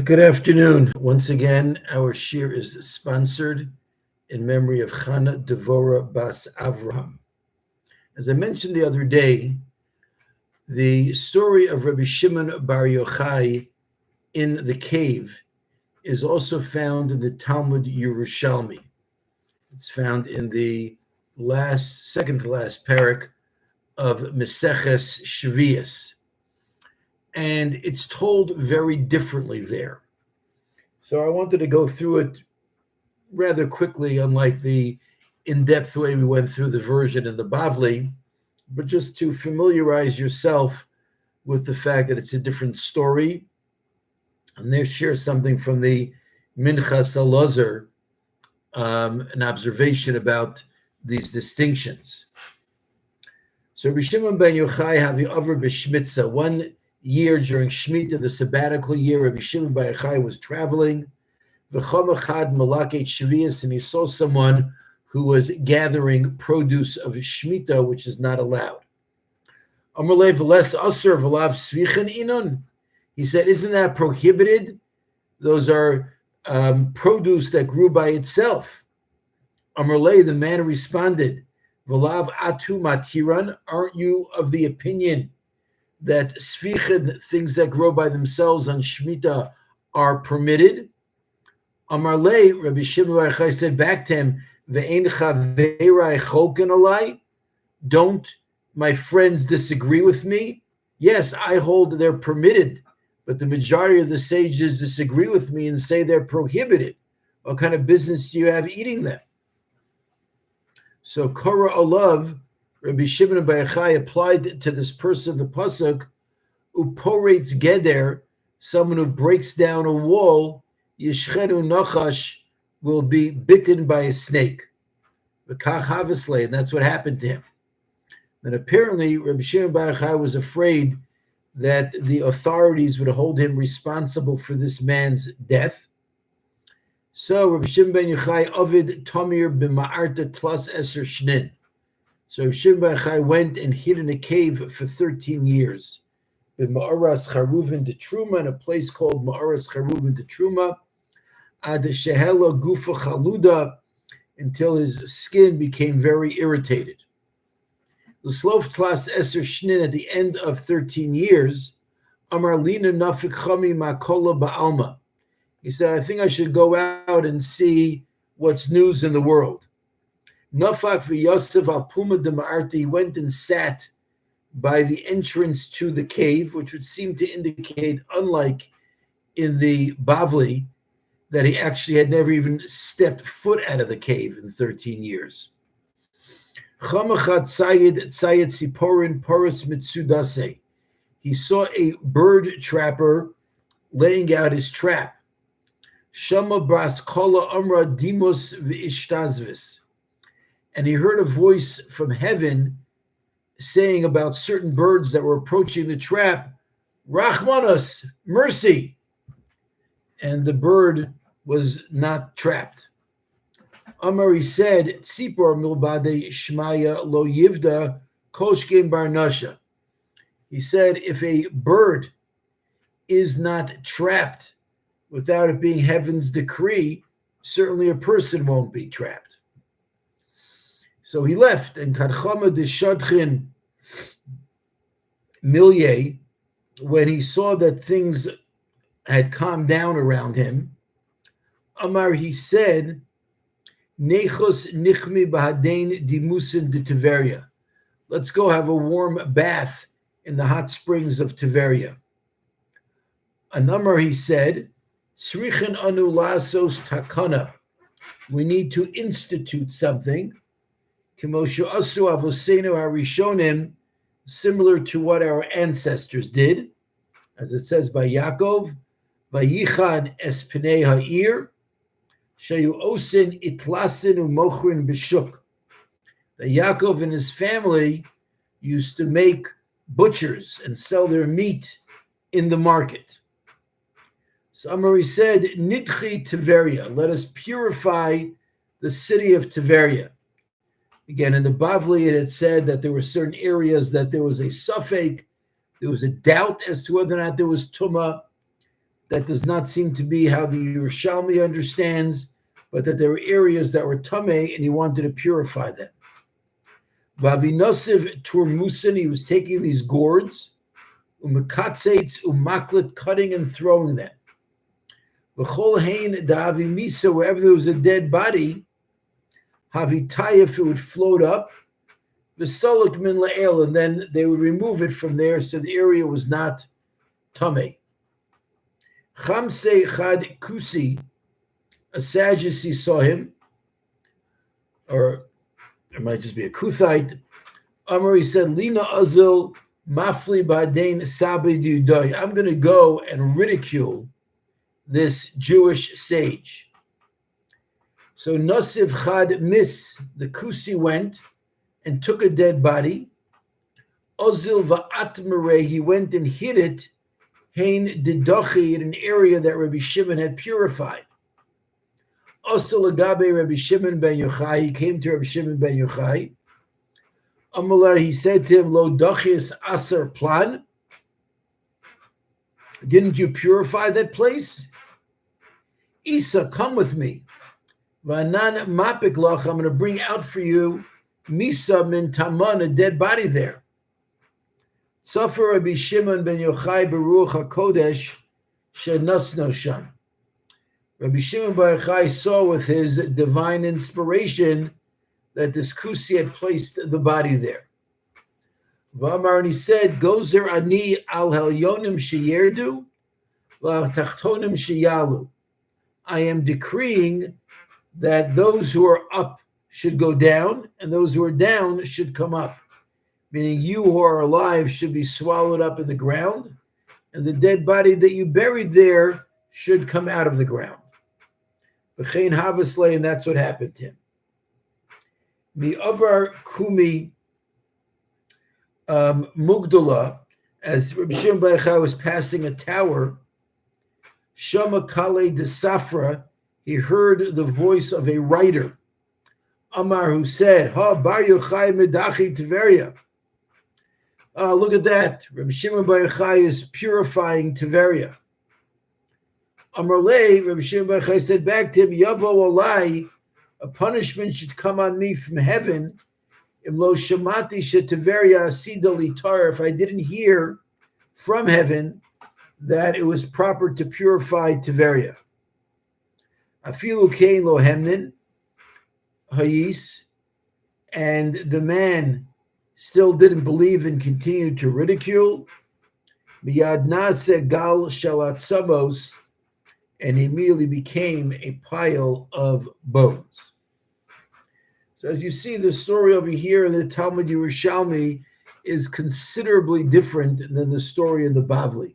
Good afternoon. Once again, our shir is sponsored in memory of Chana Devora Bas Avraham. As I mentioned the other day, the story of Rabbi Shimon Bar Yochai in the cave is also found in the Talmud Yerushalmi. It's found in the second to last Perek of Meseches Shvius. And it's told very differently there. So I wanted to go through it rather quickly, unlike the in-depth way we went through the version in the Bavli, but just to familiarize yourself with the fact that it's a different story. And there share something from the Minchas Elazar, an observation about these distinctions. So Rabbi Shimon ben Yochai havi over b'shmitza. One year during Shemitah, the sabbatical year, Rabbi Shimon ben Yochai was traveling. V'chom echad malaket shvius, and he saw someone who was gathering produce of Shemitah, which is not allowed. Amar le v'les asur v'lav svichen inun. He said, "Isn't that prohibited? Those are produce that grew by itself." Amar le, the man responded, "V'lav atu matiran. Aren't you of the opinion that svichen, things that grow by themselves on Shemitah, are permitted?" Amar le, Rabbi Shimon bar Yochai said back to him, "Ve'ein chaverai cholken alai. Don't my friends disagree with me? Yes, I hold they're permitted, but the majority of the sages disagree with me and say they're prohibited. What kind of business do you have eating them?" So Korah Olav, Rabbi Shimon bar Yochai applied to this person the pasuk, uporetz geder, someone who breaks down a wall, yishchenu nachash, will be bitten by a snake. V'kach havasle, and that's what happened to him. Then apparently Rabbi Shimon bar Yochai was afraid that the authorities would hold him responsible for this man's death. So Rabbi Shimon ben Yochai ovid tamir b'ma'arta tlas eser shnin. So Rabbi Shimon bar Yochai went and hid in a cave for 13 years. B'ma'aras charuvin de Truma, in a place called Ma'aras charuvin de Truma, ad shehela gufa chaluda, until his skin became very irritated. The slof tlas eser shnin, at the end of 13 years, amar lina nafik chami makola ba'alma. He said, "I think I should go out and see what's news in the world." Nafak v'yosef al puma de ma'arti, he went and sat by the entrance to the cave, which would seem to indicate, unlike in the Bavli, that he actually had never even stepped foot out of the cave in 13 years. Chamachad sayed siporin porus mitsudase. He saw a bird trapper laying out his trap. Shama bras kola amra dimos v'ishtazvis. And he heard a voice from heaven saying about certain birds that were approaching the trap, Rachmanos, mercy. And the bird was not trapped. Amar, he said, Tzipor milbade shmaya lo yivda koshkin bar nasha. He said, if a bird is not trapped without it being heaven's decree, certainly a person won't be trapped. So he left, and Kadchama de Shadchin Milye, when he saw that things had calmed down around him, Amar, he said, Nechos nichmi bahadein dimusin de Tiveria. Let's go have a warm bath in the hot springs of Tiveria. Anamar, he said, Srichen anu lasos takana. We need to institute something, Kimoshu asu avosenu harishonim, similar to what our ancestors did, as it says by Yaakov, Vayichan es pnei ha'ir, shayu osin itlasin umochrin b'shuk. That Yaakov and his family used to make butchers and sell their meat in the market. So Amari said, Nidchi Tiveria, let us purify the city of Tiveria. Again, in the Bavli, it had said that there were certain areas that there was a suffix, there was a doubt as to whether or not there was Tumah. That does not seem to be how the Yerushalmi understands, but that there were areas that were tamei, and he wanted to purify them. Vavinosiv turmusin, he was taking these gourds, umekatzeitz umaklet, cutting and throwing them. V'chol hein da'avimisa, wherever there was a dead body, havitayef, it would float up, v'solik min la'el, and then they would remove it from there, so the area was not tamei. Chamse chad kusi, a Sadducee saw him, or it might just be a Kuthite. Amar, he said, Lina azil mafli ba'dain sabed yudai. I'm going to go and ridicule this Jewish sage. So Nosiv chad mis, the Kusi went and took a dead body. Ozil va'atmere, he went and hid it, hein didachi, in an area that Rabbi Shimon had purified. Osel agabe Rabbi Shimon ben Yochai, he came to Rabbi Shimon ben Yochai. Amalar, he said to him, Lo dachias aser plan. Didn't you purify that place? Isa, come with me. Vanan mapik lach, I'm going to bring out for you Misa min Taman, a dead body there. Suffer Rabbi Shimon ben Yochai beruach hakodesh shenasno sham. Rabbi Shimon bar Yochai saw with his divine inspiration that this Kusi had placed the body there. V'amar, and he said, Gozer ani al helyonim sheyerdu v'tachtonim sheyalu. I am decreeing that those who are up should go down, and those who are down should come up. Meaning you who are alive should be swallowed up in the ground, and the dead body that you buried there should come out of the ground. V'chein havasle, and that's what happened to him. Mi avar kumi mugdala, as Rabbi Shimon bar Yochai was passing a tower, Shama Kale de Safra, he heard the voice of a writer, Amar, who said, Ha bar Yochai medachi Tiveria. Look at that. Rabbi Shimon bar Yochai is purifying Tiveria. Amar le, Rabbi Shimon bar Yochai said back to him, Yavo olai, a punishment should come on me from heaven. Imlo shamati shetiveria asida litar, if I didn't hear from heaven that it was proper to purify Tiveria. Afilu kein lo hemnin hayis, and the man still didn't believe and continued to ridicule. Miyad nase gal shalat sabos, and he immediately became a pile of bones. So as you see, the story over here in the Talmud Yerushalmi is considerably different than the story in the Bavli.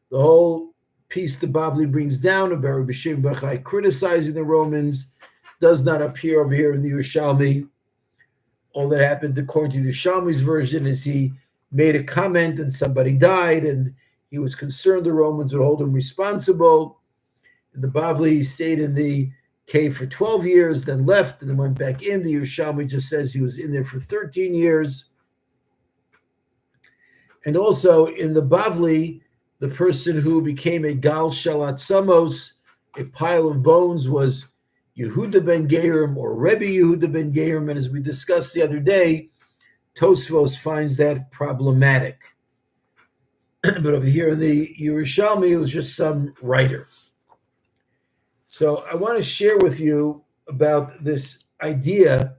The whole piece the Bavli brings down about Rabbi Shimon bar Yochai criticizing the Romans does not appear over here in the Yerushalmi. All that happened, according to the Yerushalmi's version, is he made a comment and somebody died, and he was concerned the Romans would hold him responsible. In the Bavli, he stayed in the cave for 12 years, then left, and then went back in. The Yerushalmi just says he was in there for 13 years. And also in the Bavli, the person who became a Gal Shalat Samos, a pile of bones, was Yehuda ben Gerim, or Rebbe Yehuda ben Gerim. And as we discussed the other day, Tosfos finds that problematic. But over here in the Yerushalmi, it was just some writer. So I want to share with you about this idea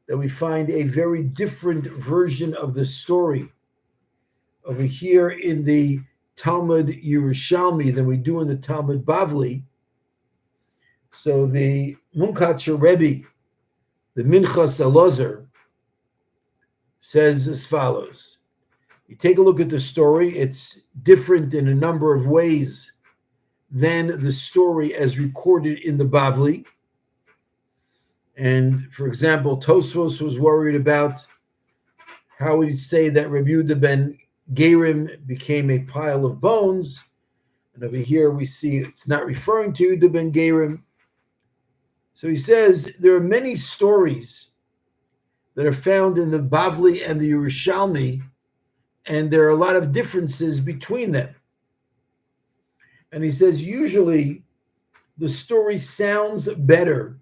that we find a very different version of the story over here in the Talmud Yerushalmi than we do in the Talmud Bavli. So the Munkatcher Rebbe, the Minchas Elazar, says as follows. You take a look at the story, it's different in a number of ways than the story as recorded in the Bavli. And for example, Tosfos was worried about how would he say that Rabbi Yehuda ben Gerim became a pile of bones. And over here we see it's not referring to Yehuda ben Gerim. So he says there are many stories that are found in the Bavli and the Yerushalmi, and there are a lot of differences between them. And he says, usually the story sounds better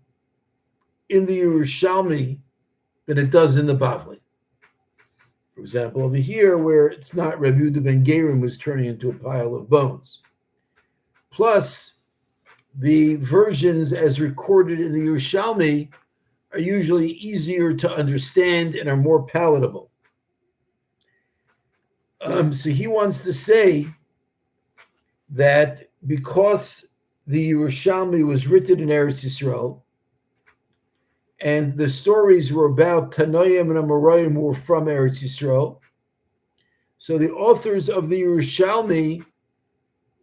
in the Yerushalmi than it does in the Bavli. For example, over here, where it's not Rabbi Yehuda ben Gerim who's turning into a pile of bones. Plus, the versions as recorded in the Yerushalmi are usually easier to understand and are more palatable. So he wants to say that because the Yerushalmi was written in Eretz Yisrael, and the stories were about Tanoim and Amoraim who were from Eretz Yisrael, so the authors of the Yerushalmi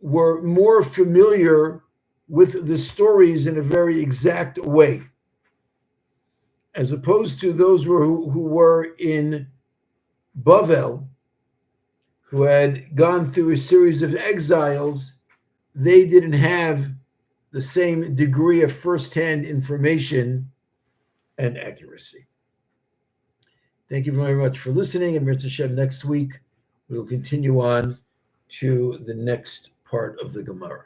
were more familiar with the stories in a very exact way, as opposed to those who were in Bavel, who had gone through a series of exiles. They didn't have the same degree of firsthand information and accuracy. Thank you very much for listening. And Minchas Elazar, next week, we will continue on to the next part of the Gemara.